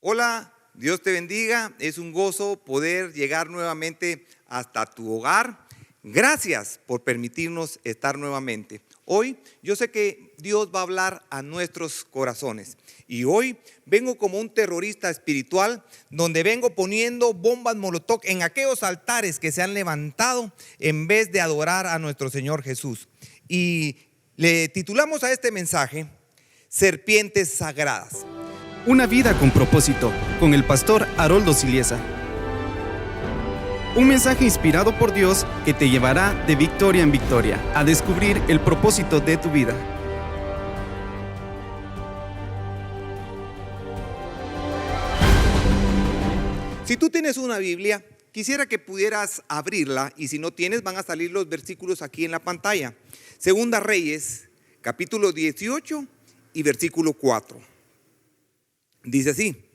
Hola, Dios te bendiga. Es un gozo poder llegar nuevamente hasta tu hogar. Gracias por permitirnos estar nuevamente. Hoy yo sé que Dios va a hablar a nuestros corazones. Y hoy vengo como un terrorista espiritual, donde vengo poniendo bombas molotov en aquellos altares que se han levantado en vez de adorar a nuestro Señor Jesús. Y le titulamos a este mensaje: Serpientes Sagradas. Una vida con propósito, con el pastor Haroldo Siliesa. Un mensaje inspirado por Dios que te llevará de victoria en victoria a descubrir el propósito de tu vida. Si tú tienes una Biblia, quisiera que pudieras abrirla, y si no tienes, van a salir los versículos aquí en la pantalla. Segunda Reyes, capítulo 18 y versículo 4. Dice así: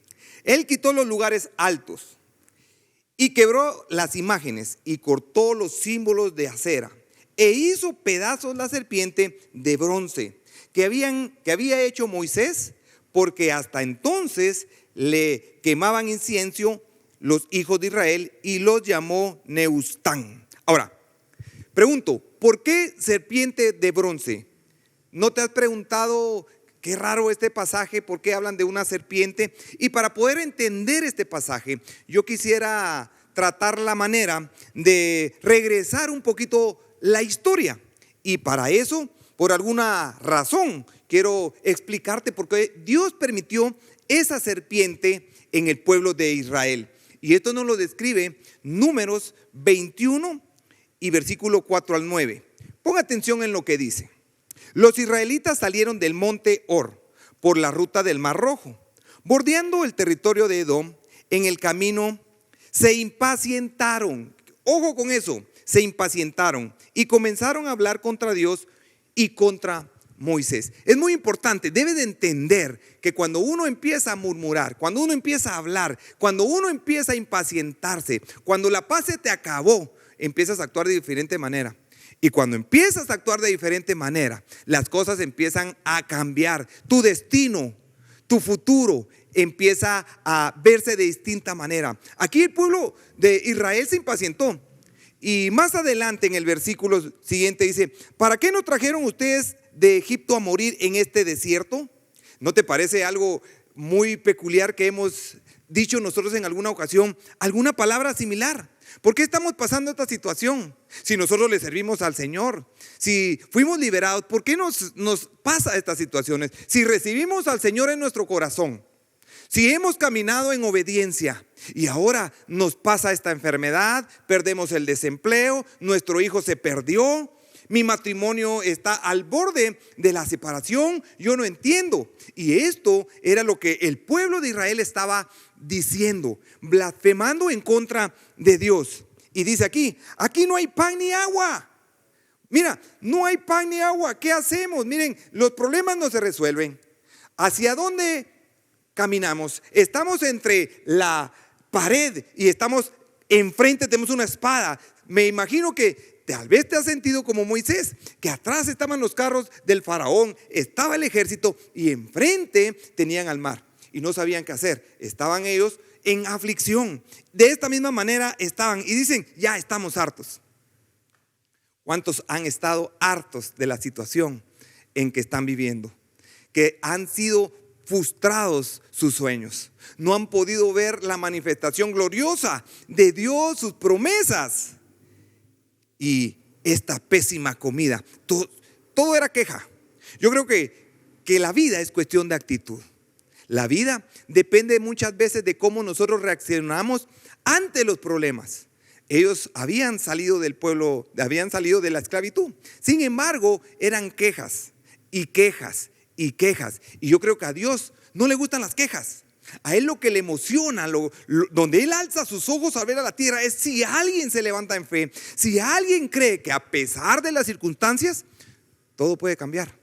Él quitó los lugares altos y quebró las imágenes y cortó los símbolos de acera e hizo pedazos la serpiente de bronce que había hecho Moisés, porque hasta entonces le quemaban incienso los hijos de Israel, y los llamó Nehushtan. Ahora, pregunto, ¿por qué serpiente de bronce? ¿No te has preguntado qué raro este pasaje? ¿Por qué hablan de una serpiente? Y para poder entender este pasaje, yo quisiera tratar la manera de regresar un poquito la historia. Y para eso, por alguna razón, quiero explicarte por qué Dios permitió esa serpiente en el pueblo de Israel. Y esto nos lo describe Números 21 y versículo 4 al 9. Pon atención en lo que dice. Los israelitas salieron del monte Hor por la ruta del Mar Rojo. Bordeando el territorio de Edom, en el camino se impacientaron. Ojo con eso, se impacientaron y comenzaron a hablar contra Dios y contra Moisés. Es muy importante, debe de entender que cuando uno empieza a murmurar, cuando uno empieza a hablar, cuando uno empieza a impacientarse, cuando la paz se te acabó, empiezas a actuar de diferente manera. Y cuando empiezas a actuar de diferente manera, las cosas empiezan a cambiar. Tu destino, tu futuro empieza a verse de distinta manera. Aquí el pueblo de Israel se impacientó. Y más adelante en el versículo siguiente dice: ¿para qué nos trajeron ustedes de Egipto a morir en este desierto? ¿No te parece algo muy peculiar que hemos dicho nosotros en alguna ocasión? ¿Alguna palabra similar? ¿Por qué estamos pasando esta situación? Si nosotros le servimos al Señor, si fuimos liberados, ¿por qué nos pasa estas situaciones? Si recibimos al Señor en nuestro corazón, si hemos caminado en obediencia y ahora nos pasa esta enfermedad, perdemos el desempleo, nuestro hijo se perdió, mi matrimonio está al borde de la separación, yo no entiendo. Y esto era lo que el pueblo de Israel estaba diciendo, blasfemando en contra de Dios. Y dice aquí no hay pan ni agua. Mira, no hay pan ni agua. ¿Qué hacemos? Miren, los problemas no se resuelven. ¿Hacia dónde caminamos? Estamos entre la pared y estamos enfrente, tenemos una espada. Me imagino que tal vez te has sentido como Moisés, que atrás estaban los carros del faraón, estaba el ejército y enfrente tenían al mar y no sabían qué hacer. Estaban ellos en aflicción. De esta misma manera estaban y dicen: ya estamos hartos. ¿Cuántos han estado hartos de la situación en que están viviendo? Que han sido frustrados sus sueños, no han podido ver la manifestación gloriosa de Dios, sus promesas. Y esta pésima comida, todo era queja. Yo creo que la vida es cuestión de actitud. La vida depende muchas veces de cómo nosotros reaccionamos ante los problemas. Ellos habían salido del pueblo, habían salido de la esclavitud. Sin embargo, eran quejas y quejas y quejas. Y yo creo que a Dios no le gustan las quejas. A Él lo que le emociona, donde Él alza sus ojos a ver a la tierra, es si alguien se levanta en fe, si alguien cree que a pesar de las circunstancias, todo puede cambiar.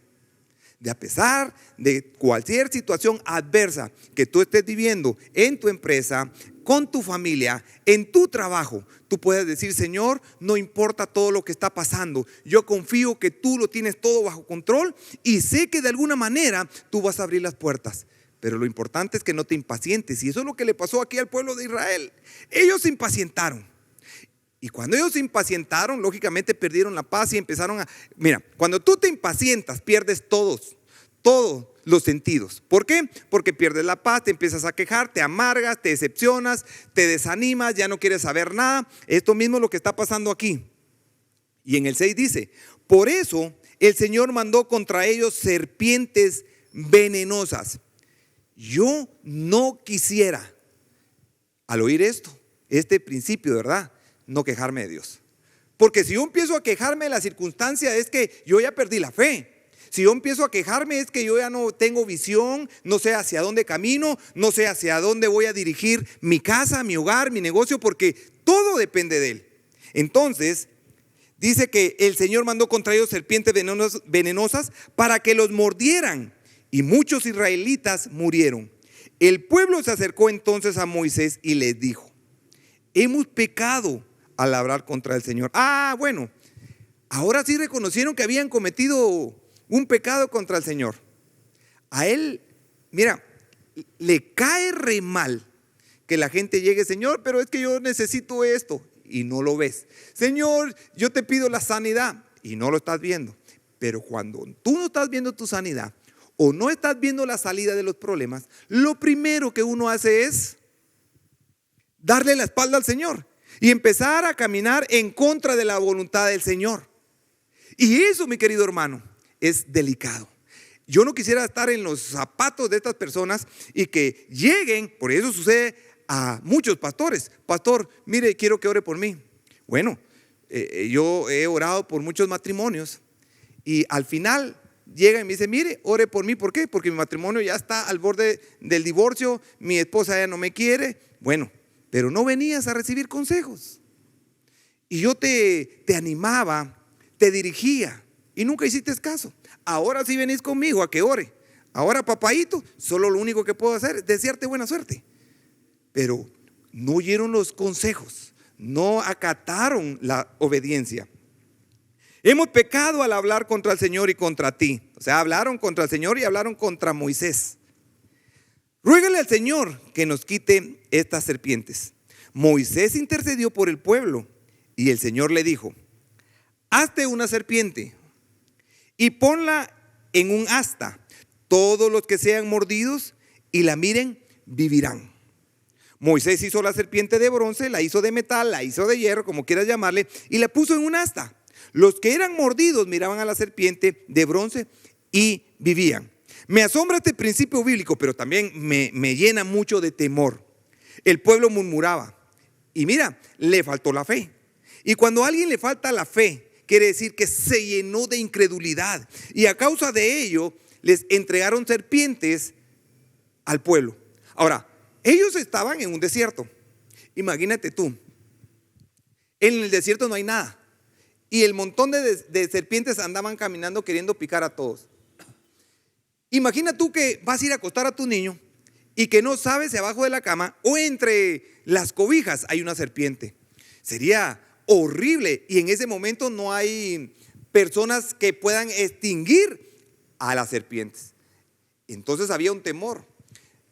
De a pesar de cualquier situación adversa que tú estés viviendo en tu empresa, con tu familia, en tu trabajo, tú puedes decir: Señor, no importa todo lo que está pasando, yo confío que tú lo tienes todo bajo control y sé que de alguna manera tú vas a abrir las puertas. pero lo importante es que no te impacientes. Y eso es lo que le pasó aquí al pueblo de Israel. Ellos se impacientaron. Y cuando ellos se impacientaron, lógicamente perdieron la paz y empezaron a... Mira, cuando tú te impacientas, pierdes todos los sentidos. ¿Por qué? Porque pierdes la paz, te empiezas a quejar, te amargas, te decepcionas, te desanimas, ya no quieres saber nada. Esto mismo es lo que está pasando aquí. Y en el 6 dice, por eso el Señor mandó contra ellos serpientes venenosas. Yo no quisiera, al oír esto, este principio, ¿verdad?, no quejarme de Dios. Porque si yo empiezo a quejarme de la circunstancia, es que yo ya perdí la fe. Si yo empiezo a quejarme, es que yo ya no tengo visión, no sé hacia dónde camino, no sé hacia dónde voy a dirigir mi casa, mi hogar, mi negocio, porque todo depende de Él. Entonces, dice que el Señor mandó contra ellos serpientes venenosas para que los mordieran, y muchos israelitas murieron. El pueblo se acercó entonces a Moisés y les dijo, hemos pecado al hablar contra el Señor. Bueno, ahora sí reconocieron que habían cometido un pecado contra el Señor. A él, mira, le cae re mal que la gente llegue, Señor, pero es que yo necesito esto, y no lo ves. Señor, yo te pido la sanidad, y no lo estás viendo. Pero cuando tú no estás viendo tu sanidad, o no estás viendo la salida de los problemas, lo primero que uno hace es darle la espalda al Señor y empezar a caminar en contra de la voluntad del Señor. Y eso, mi querido hermano, es delicado. Yo no quisiera estar en los zapatos de estas personas y que lleguen, por eso sucede a muchos pastores. Pastor, mire, quiero que ore por mí. Bueno, yo he orado por muchos matrimonios y al final llega y me dice, mire, ore por mí. ¿Por qué? Porque mi matrimonio ya está al borde del divorcio, mi esposa ya no me quiere. Bueno, pero no venías a recibir consejos. Y yo te animaba, te dirigía y nunca hiciste caso. Ahora sí venís conmigo a que ore. Ahora, papaíto, solo lo único que puedo hacer es desearte buena suerte. Pero no oyeron los consejos, no acataron la obediencia. Hemos pecado al hablar contra el Señor y contra ti. O sea, hablaron contra el Señor y hablaron contra Moisés. Ruégale al Señor que nos quite estas serpientes. Moisés intercedió por el pueblo y el Señor le dijo, hazte una serpiente y ponla en un asta. Todos los que sean mordidos y la miren vivirán. Moisés hizo la serpiente de bronce, la hizo de metal, la hizo de hierro, como quieras llamarle, y la puso en un asta. Los que eran mordidos miraban a la serpiente de bronce y vivían. Me asombra este principio bíblico, pero también me llena mucho de temor. El pueblo murmuraba y mira, le faltó la fe. Y cuando a alguien le falta la fe, quiere decir que se llenó de incredulidad. Y a causa de ello, les entregaron serpientes al pueblo. Ahora, ellos estaban en un desierto. Imagínate tú, en el desierto no hay nada. Y el montón de serpientes andaban caminando queriendo picar a todos. Imagina tú que vas a ir a acostar a tu niño y que no sabes si abajo de la cama o entre las cobijas hay una serpiente. Sería horrible y en ese momento no hay personas que puedan extinguir a las serpientes. Entonces había un temor,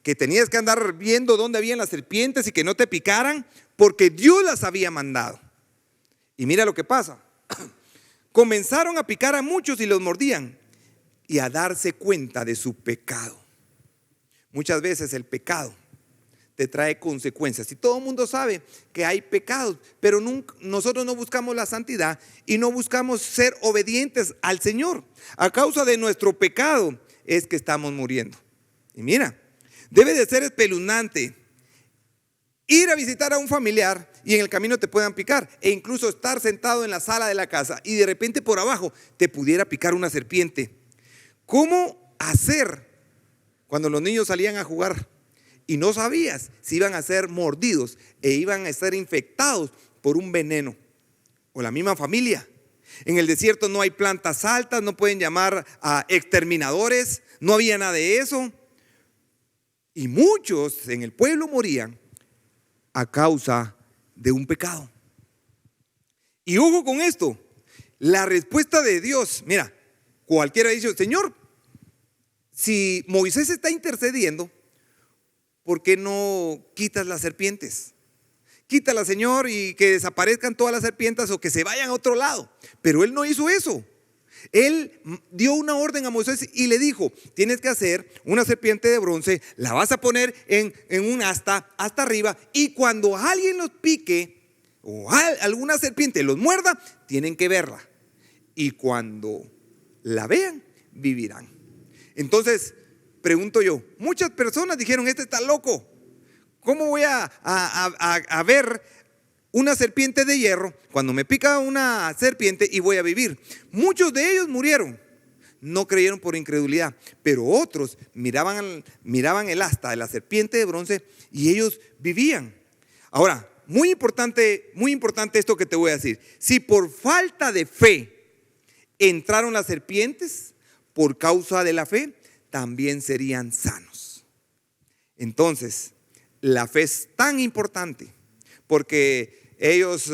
que tenías que andar viendo dónde habían las serpientes y que no te picaran porque Dios las había mandado. Y mira lo que pasa. Comenzaron a picar a muchos y los mordían y a darse cuenta de su pecado. Muchas veces el pecado te trae consecuencias y todo el mundo sabe que hay pecados, pero nosotros no buscamos la santidad y no buscamos ser obedientes al Señor. A causa de nuestro pecado es que estamos muriendo. Y mira, debe de ser espeluznante ir a visitar a un familiar y en el camino te puedan picar, e incluso estar sentado en la sala de la casa y de repente por abajo te pudiera picar una serpiente. ¿Cómo hacer cuando los niños salían a jugar y no sabías si iban a ser mordidos e iban a ser infectados por un veneno? O la misma familia. En el desierto no hay plantas altas, no pueden llamar a exterminadores, no había nada de eso. Y muchos en el pueblo morían a causa de un pecado. Y ojo con esto, la respuesta de Dios, mira, cualquiera dice, Señor, si Moisés está intercediendo, ¿por qué no quitas las serpientes? Quítalas, Señor, y que desaparezcan todas las serpientes o que se vayan a otro lado. Pero él no hizo eso. Él dio una orden a Moisés y le dijo: tienes que hacer una serpiente de bronce, la vas a poner en un asta hasta arriba, y cuando alguien los pique o alguna serpiente los muerda, tienen que verla, y cuando la vean, vivirán. Entonces, pregunto yo, muchas personas dijeron: este está loco, ¿cómo voy a ver una serpiente de hierro cuando me pica una serpiente y voy a vivir? Muchos de ellos murieron, no creyeron por incredulidad, pero otros miraban el asta de la serpiente de bronce y ellos vivían. Ahora, muy importante esto que te voy a decir. Si por falta de fe entraron las serpientes, por causa de la fe también serían sanos. Entonces, la fe es tan importante porque ellos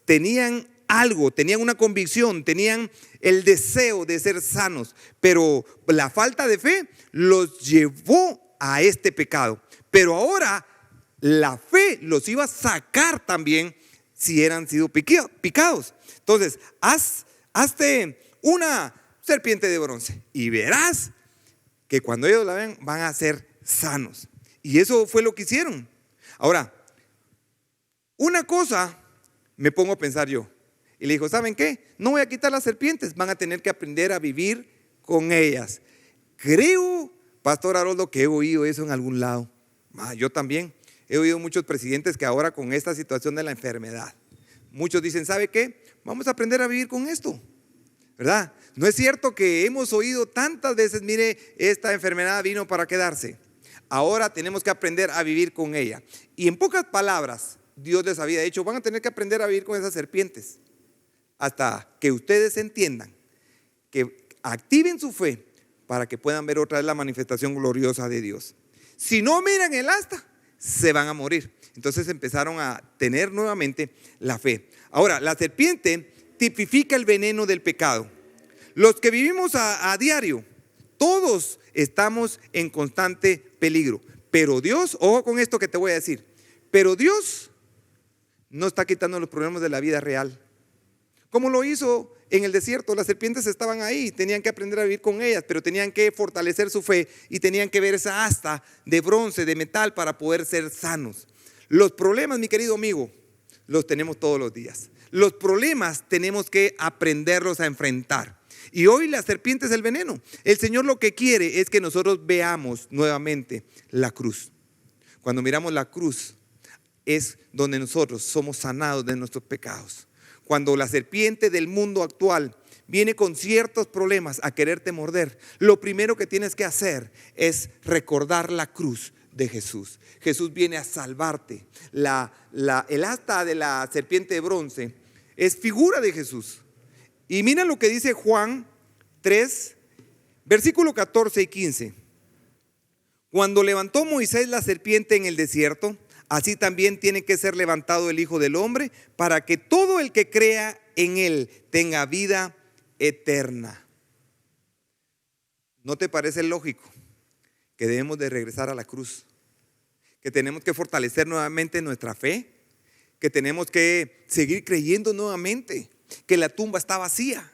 tenían algo, tenían una convicción, tenían el deseo de ser sanos, pero la falta de fe los llevó a este pecado. Pero ahora la fe los iba a sacar también si eran sido picados. Entonces, hazte una serpiente de bronce y verás que cuando ellos la vean van a ser sanos. Y eso fue lo que hicieron. Ahora, una cosa me pongo a pensar yo, y le dijo: ¿saben qué? No voy a quitar las serpientes, van a tener que aprender a vivir con ellas. Creo, Pastor Haroldo, que he oído eso en algún lado. Yo también he oído muchos presidentes que ahora con esta situación de la enfermedad, muchos dicen: ¿sabe qué? Vamos a aprender a vivir con esto, ¿verdad? No es cierto que hemos oído tantas veces: mire, esta enfermedad vino para quedarse, ahora tenemos que aprender a vivir con ella. Y en pocas palabras, Dios les había dicho: van a tener que aprender a vivir con esas serpientes hasta que ustedes entiendan, que activen su fe para que puedan ver otra vez la manifestación gloriosa de Dios. Si no miran el asta, se van a morir. Entonces empezaron a tener nuevamente la fe. Ahora, la serpiente tipifica el veneno del pecado. Los que vivimos a diario, todos estamos en constante peligro. Pero Dios, ojo con esto que te voy a decir, pero Dios no está quitando los problemas de la vida real. Como lo hizo en el desierto, las serpientes estaban ahí, tenían que aprender a vivir con ellas, pero tenían que fortalecer su fe y tenían que ver esa asta de bronce, de metal, para poder ser sanos. Los problemas, mi querido amigo, los tenemos todos los días. Los problemas tenemos que aprenderlos a enfrentar. Y hoy la serpiente es el veneno. El Señor lo que quiere es que nosotros veamos nuevamente la cruz. Cuando miramos la cruz es donde nosotros somos sanados de nuestros pecados. Cuando la serpiente del mundo actual viene con ciertos problemas a quererte morder, lo primero que tienes que hacer es recordar la cruz de Jesús. Jesús viene a salvarte. El asta de la serpiente de bronce es figura de Jesús. Y mira lo que dice Juan 3, versículo 14 y 15. Cuando levantó Moisés la serpiente en el desierto, así también tiene que ser levantado el Hijo del Hombre, para que todo el que crea en él tenga vida eterna. ¿No te parece lógico que debemos de regresar a la cruz? Que tenemos que fortalecer nuevamente nuestra fe, que tenemos que seguir creyendo nuevamente, que la tumba está vacía,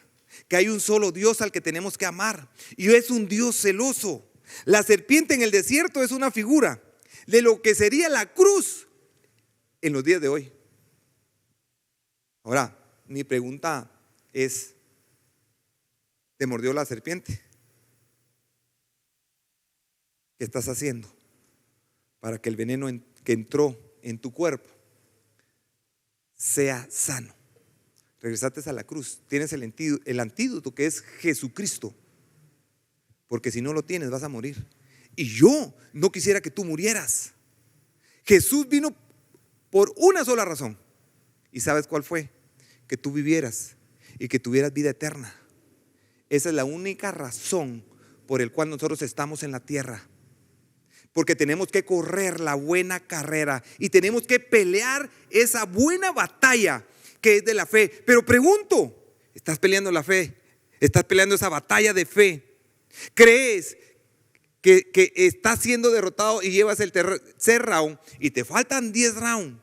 que hay un solo Dios al que tenemos que amar, y es un Dios celoso. La serpiente en el desierto es una figura de lo que sería la cruz en los días de hoy. Ahora, mi pregunta es: ¿te mordió la serpiente? ¿Qué estás haciendo para que el veneno que entró en tu cuerpo sea sano? Regresaste a la cruz, tienes el antídoto, que es Jesucristo, porque si no lo tienes vas a morir. Y yo no quisiera que tú murieras. Jesús vino por una sola razón. ¿Y sabes cuál fue? Que tú vivieras y que tuvieras vida eterna. Esa es la única razón por la cual nosotros estamos en la tierra. Porque tenemos que correr la buena carrera y tenemos que pelear esa buena batalla que es de la fe. Pero pregunto, ¿estás peleando la fe? ¿Estás peleando esa batalla de fe? ¿Crees que estás siendo derrotado y llevas el tercer round y te faltan 10 rounds.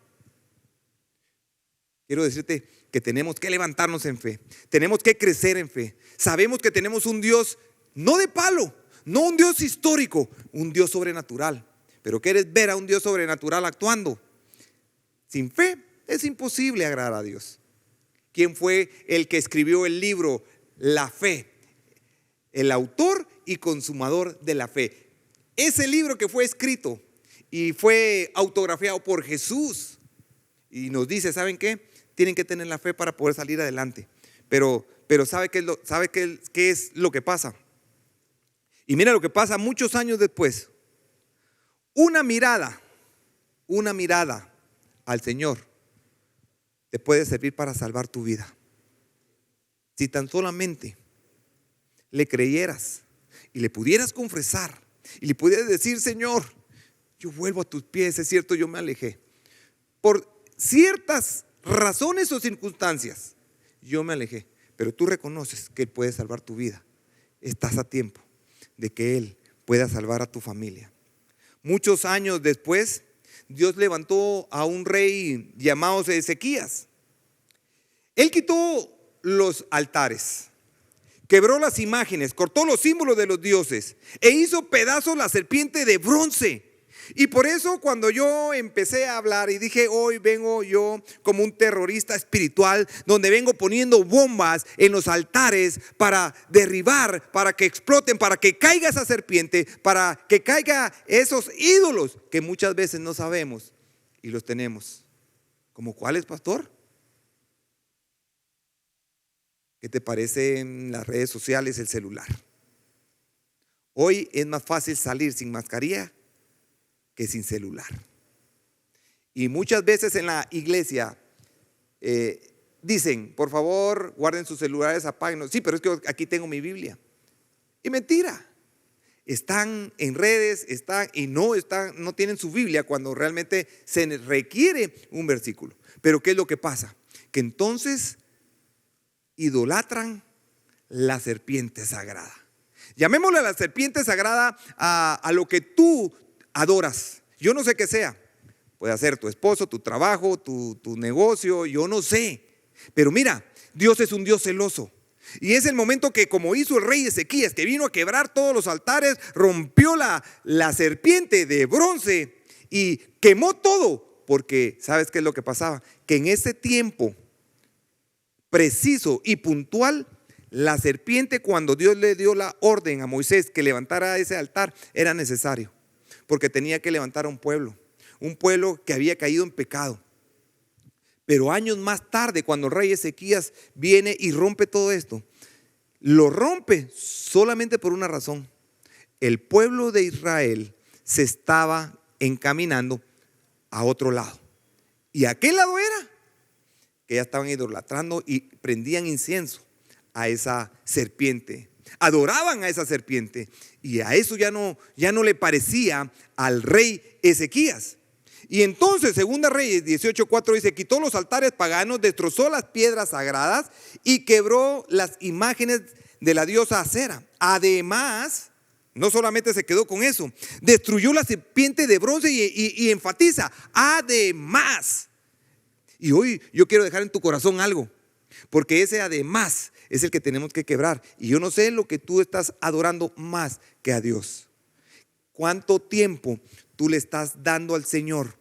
Quiero decirte que tenemos que levantarnos en fe, tenemos que crecer en fe. Sabemos que tenemos un Dios no de palo, no un Dios histórico, un Dios sobrenatural. Pero ¿quieres ver a un Dios sobrenatural actuando? Sin fe es imposible agradar a Dios. ¿Quién fue el que escribió el libro La Fe? El autor y consumador de la fe. Ese libro que fue escrito y fue autografiado por Jesús. Y nos dice, ¿saben qué? Tienen que tener la fe para poder salir adelante. Pero ¿sabe qué es lo que pasa? Y mira lo que pasa muchos años después. Una mirada al Señor te puede servir para salvar tu vida. Si tan solamente le creyeras y le pudieras confesar y le pudieras decir, Señor, yo vuelvo a tus pies, es cierto, yo me alejé. Por ciertas razones o circunstancias, yo me alejé, pero tú reconoces que Él puede salvar tu vida. Estás a tiempo de que Él pueda salvar a tu familia. Muchos años después, Dios levantó a un rey llamado Ezequías. Él quitó los altares, quebró las imágenes, cortó los símbolos de los dioses e hizo pedazos la serpiente de bronce. Y por eso cuando yo empecé a hablar y dije, hoy vengo yo como un terrorista espiritual, donde vengo poniendo bombas en los altares para derribar, para que exploten, para que caiga esa serpiente, para que caiga esos ídolos que muchas veces no sabemos y los tenemos. ¿Como cuáles, pastor? ¿Qué te parece en las redes sociales, el celular? Hoy es más fácil salir sin mascarilla que sin celular. Y muchas veces en la iglesia dicen, por favor, guarden sus celulares, apáguenlos. Sí, pero es que aquí tengo mi Biblia. Y mentira. Están en redes, no tienen su Biblia cuando realmente se requiere un versículo. Pero ¿qué es lo que pasa? Que entonces idolatran la serpiente sagrada. Llamémosle a la serpiente sagrada a lo que tú adoras. Yo no sé qué sea. Puede ser tu esposo, tu trabajo, tu negocio, yo no sé. Pero mira, Dios es un Dios celoso. Y es el momento que, como hizo el rey Ezequías, que vino a quebrar todos los altares, rompió la serpiente de bronce y quemó todo. Porque ¿sabes qué es lo que pasaba? Que en ese tiempo preciso y puntual, la serpiente, cuando Dios le dio la orden a Moisés que levantara ese altar, era necesario. Porque tenía que levantar a un pueblo que había caído en pecado. Pero años más tarde, cuando el rey Ezequías viene y rompe todo esto, lo rompe solamente por una razón. El pueblo de Israel se estaba encaminando a otro lado. ¿Y a qué lado era? Que ya estaban idolatrando y prendían incienso a esa serpiente. Adoraban a esa serpiente. Y a eso ya no le parecía al rey Ezequías. Y entonces, Segunda Reyes 18:4 dice, quitó los altares paganos, destrozó las piedras sagradas y quebró las imágenes de la diosa Acera. Además, no solamente se quedó con eso, destruyó la serpiente de bronce y enfatiza, además. Y hoy yo quiero dejar en tu corazón algo, porque ese además es el que tenemos que quebrar. Y yo no sé lo que tú estás adorando más que a Dios. ¿Cuánto tiempo tú le estás dando al Señor?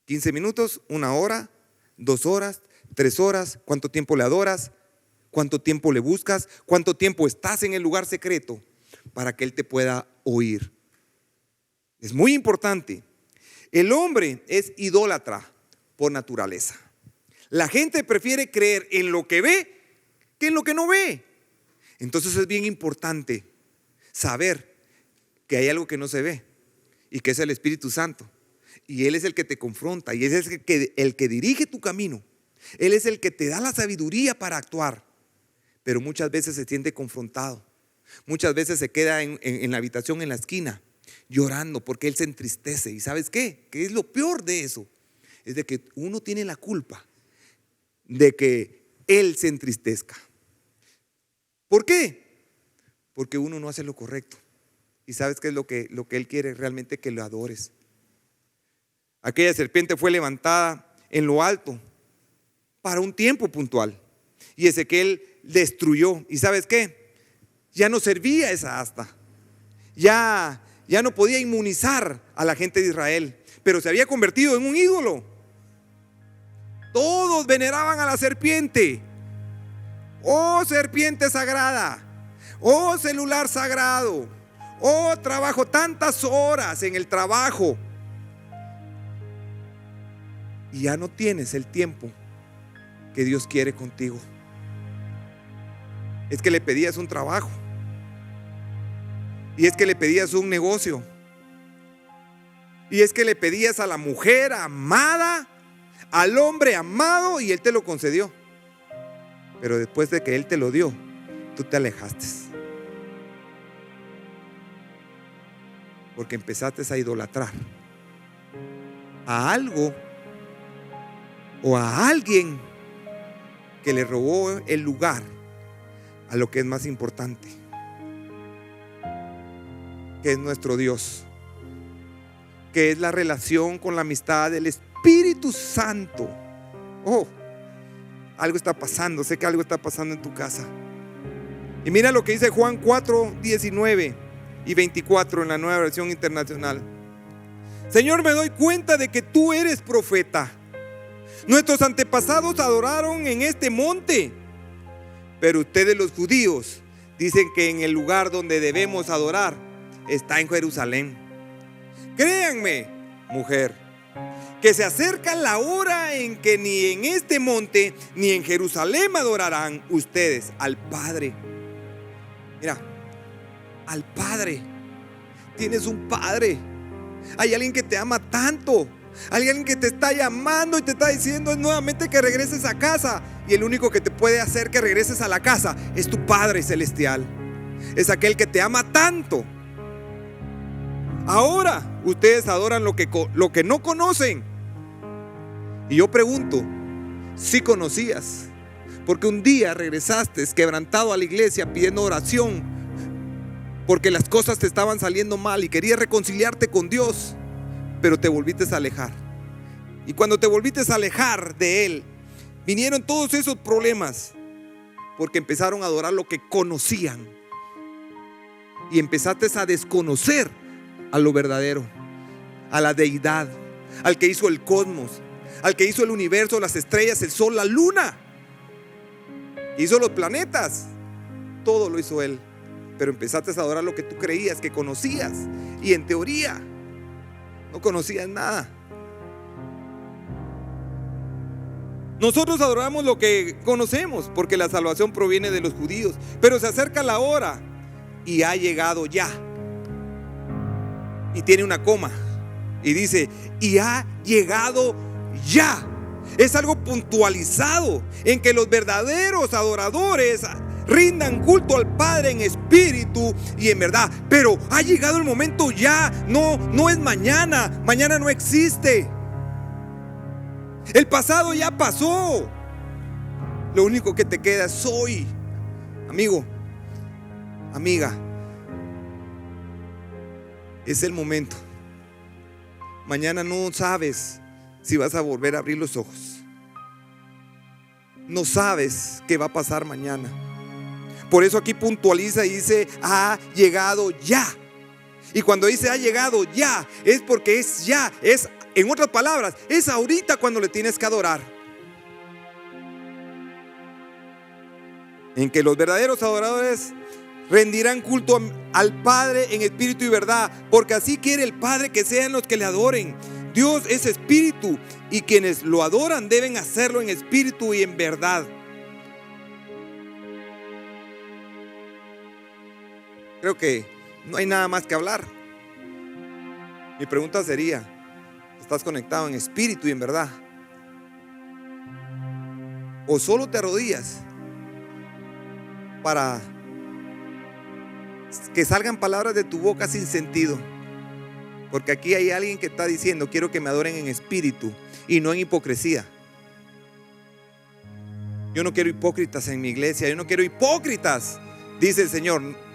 15 minutos, 1 hora, 2 horas, 3 horas. ¿Cuánto tiempo le adoras? ¿Cuánto tiempo le buscas? ¿Cuánto tiempo estás en el lugar secreto para que Él te pueda oír? Es muy importante. El hombre es idólatra por naturaleza. La gente prefiere creer en lo que ve que en lo que no ve. Entonces es bien importante saber que hay algo que no se ve y que es el Espíritu Santo. Y Él es el que te confronta y Él es el que dirige tu camino. Él es el que te da la sabiduría para actuar. Pero muchas veces se siente confrontado. Muchas veces se queda en la habitación, en la esquina, llorando porque Él se entristece. ¿Y sabes qué? ¿Qué es lo peor de eso? Es de que uno tiene la culpa de que Él se entristezca. ¿Por qué? Porque uno no hace lo correcto. Y sabes qué es lo que Él quiere realmente, que lo adores. Aquella serpiente fue levantada en lo alto para un tiempo puntual. Y Ezequiel destruyó. ¿Y sabes qué? Ya no servía esa asta. Ya no podía inmunizar a la gente de Israel, pero se había convertido en un ídolo. Todos veneraban a la serpiente. Oh, serpiente sagrada. Oh, celular sagrado. Oh, trabajo, tantas horas en el trabajo. Y ya no tienes el tiempo que Dios quiere contigo. Es que le pedías un trabajo. Y es que le pedías un negocio. Y es que le pedías a la mujer amada, al hombre amado, y Él te lo concedió. Pero después de que Él te lo dio, tú te alejaste. Porque empezaste a idolatrar a algo o a alguien que le robó el lugar a lo que es más importante, que es nuestro Dios, que es la relación con la amistad del Espíritu Santo. Oh, algo está pasando, sé que algo está pasando en tu casa. Y mira lo que dice Juan 4, 19 y 24 en la Nueva Versión Internacional. Señor, me doy cuenta de que tú eres profeta. Nuestros antepasados adoraron en este monte, pero ustedes los judíos dicen que en el lugar donde debemos adorar está en Jerusalén. Créanme, mujer, que se acerca la hora en que ni en este monte ni en Jerusalén adorarán ustedes al Padre. Mira, al Padre. Tienes un Padre. Hay alguien que te ama tanto. Hay alguien que te está llamando y te está diciendo nuevamente que regreses a casa. Y el único que te puede hacer que regreses a la casa es tu Padre celestial. Es aquel que te ama tanto. Ahora ustedes adoran lo que no conocen. Y yo pregunto, si conocías, porque un día regresaste quebrantado a la iglesia pidiendo oración, porque las cosas te estaban saliendo mal y querías reconciliarte con Dios, pero te volviste a alejar. Y cuando te volviste a alejar de Él, vinieron todos esos problemas, porque empezaron a adorar lo que conocían y empezaste a desconocer a lo verdadero, a la deidad, al que hizo el cosmos, al que hizo el universo, las estrellas, el sol, la luna, hizo los planetas. Todo lo hizo Él. Pero empezaste a adorar lo que tú creías que conocías, y en teoría no conocías nada. Nosotros adoramos lo que conocemos, porque la salvación proviene de los judíos. Pero se acerca la hora y ha llegado ya. Y tiene una coma y dice: y ha llegado ya. Es algo puntualizado en que los verdaderos adoradores rindan culto al Padre en espíritu y en verdad. Pero ha llegado el momento ya. No es mañana. Mañana no existe. El pasado ya pasó. Lo único que te queda es hoy. Amigo, amiga, es el momento. Mañana no sabes si vas a volver a abrir los ojos. No sabes qué va a pasar mañana. Por eso aquí puntualiza y dice: ha llegado ya. Y cuando dice ha llegado ya, es porque es ya. Es, en otras palabras, es ahorita cuando le tienes que adorar. En que los verdaderos adoradores rendirán culto al Padre en espíritu y verdad, porque así quiere el Padre que sean los que le adoren. Dios es espíritu, y quienes lo adoran deben hacerlo en espíritu y en verdad. Creo que no hay nada más que hablar. Mi pregunta sería: ¿estás conectado en espíritu y en verdad? ¿O solo te arrodillas para que salgan palabras de tu boca sin sentido? Porque aquí hay alguien que está diciendo: quiero que me adoren en espíritu y no en hipocresía. Yo no quiero hipócritas en mi iglesia. Yo no quiero hipócritas, dice el Señor.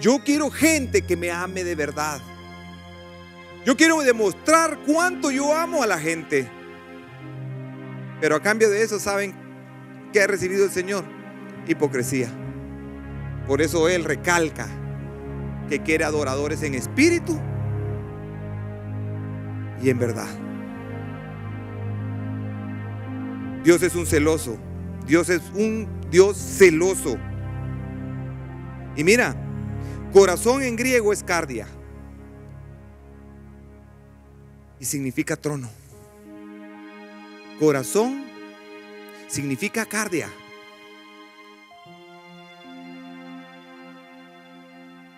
Yo quiero gente que me ame de verdad. Yo quiero demostrar cuánto yo amo a la gente. Pero a cambio de eso, ¿saben qué ha recibido el Señor? Hipocresía. Por eso Él recalca que quiere adoradores en espíritu y en verdad. Dios es un celoso. Dios es un Dios celoso. Y mira, corazón en griego es cardia. Y significa trono. Corazón significa cardia.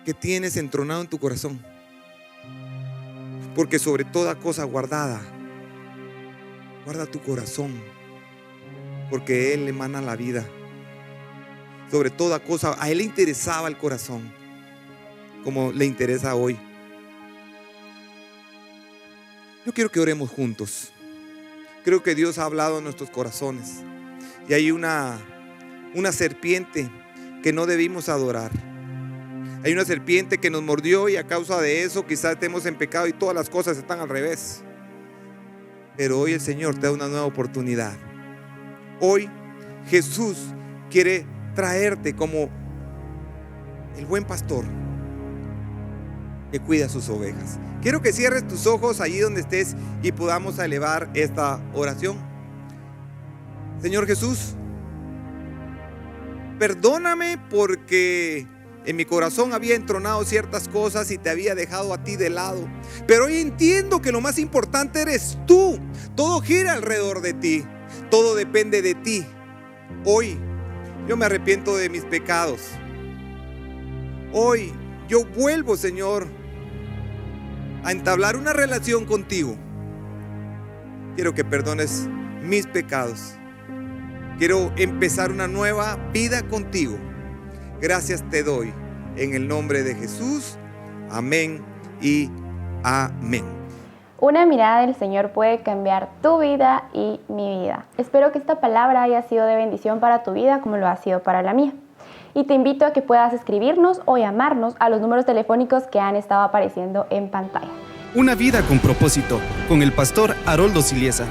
¿Qué tienes entronado en tu corazón? Porque sobre toda cosa guardada, guarda tu corazón, porque Él emana la vida. Sobre toda cosa, a Él le interesaba el corazón, como le interesa hoy. Yo quiero que oremos juntos. Creo que Dios ha hablado en nuestros corazones. Y hay una serpiente que no debimos adorar. Hay una serpiente que nos mordió y a causa de eso quizás estemos en pecado y todas las cosas están al revés. Pero hoy el Señor te da una nueva oportunidad. Hoy Jesús quiere traerte como el buen pastor que cuida sus ovejas. Quiero que cierres tus ojos allí donde estés y podamos elevar esta oración. Señor Jesús, perdóname porque en mi corazón había entronado ciertas cosas y te había dejado a ti de lado. Pero hoy entiendo que lo más importante eres tú. Todo gira alrededor de ti. Todo depende de ti. Hoy yo me arrepiento de mis pecados. Hoy yo vuelvo, Señor, a entablar una relación contigo. Quiero que perdones mis pecados. Quiero empezar una nueva vida contigo. Gracias te doy en el nombre de Jesús. Amén y amén. Una mirada del Señor puede cambiar tu vida y mi vida. Espero que esta palabra haya sido de bendición para tu vida como lo ha sido para la mía. Y te invito a que puedas escribirnos o llamarnos a los números telefónicos que han estado apareciendo en pantalla. Una vida con propósito, con el pastor Haroldo Siliesa.